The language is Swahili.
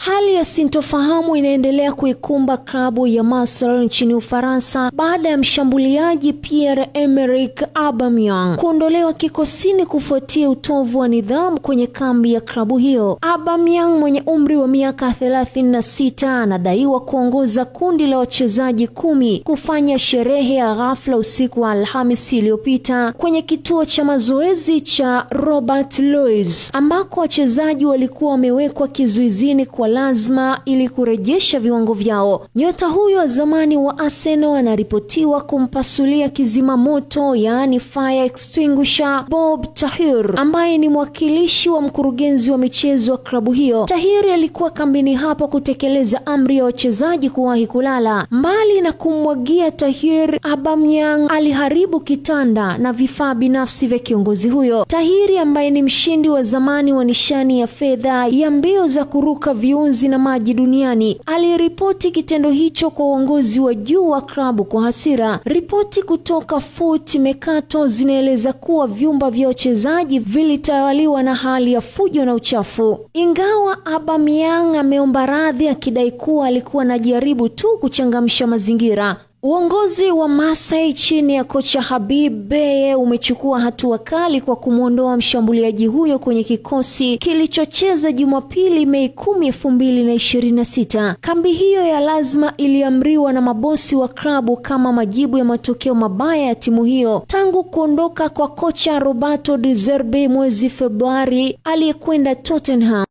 Hali ya sintofahamu inaendelea kuikumba klabu ya Marseille nchini Ufaransa baada ya mshambuliaji Pierre-Emerick Aubameyang kuondolewa kikosini kufuatia utovu wa nidhamu kwenye kambi ya klabu hiyo. Aubameyang mwenye umri wa miaka 36 anadaiwa kuongoza kundi la wachezaji 10 kufanya sherehe ya ghafla usiku wa Alhamisi iliyopita kwenye kituo cha mazoezi cha Robert Louis, ambako wachezaji walikuwa wamewekwa kizuizini kwa lazima ili kurejesha viwango vyao. Nyota huyo wa zamani wa Arsenal anaripotiwa kumpasulia kizima moto, yaani fire extinguisher, Bob Tahir, ambaye ni mwakilishi wa mkurugenzi wa michezo wa klabu hiyo. Tahir alikuwa kambini hapo kutekeleza amri ya wachezaji kuwahi kulala. Mbali na kummwagia Tahir, Aubameyang aliharibu kitanda na vifaa binafsi vya kiongozi huyo. Tahir, ambaye ni mshindi wa zamani wa nishani ya fedha ya mbio za kuruka viunzi na maji duniani, aliripoti kitendo hicho kwa uongozi wa juu wa klabu kwa hasira. Ripoti kutoka Foot Mercato zinaeleza kuwa vyumba vya wachezaji vilitawaliwa na hali ya fujo na uchafu. Ingawa Aubameyang ameomba radhi akidai kuwa alikuwa anajaribu tu kuchangamsha mazingira, uongozi wa Marseille chini ya kocha Habib Beye umechukua hatua kali kwa kumuondoa mshambuliaji huyo kwenye kikosi kilichocheza Jumapili Mei 10, 2026. Kambi hiyo ya lazima iliamriwa na mabosi wa klabu kama majibu ya matokeo mabaya ya timu hiyo tangu kuondoka kwa kocha Roberto De Zerbi mwezi Februari aliyekwenda Tottenham.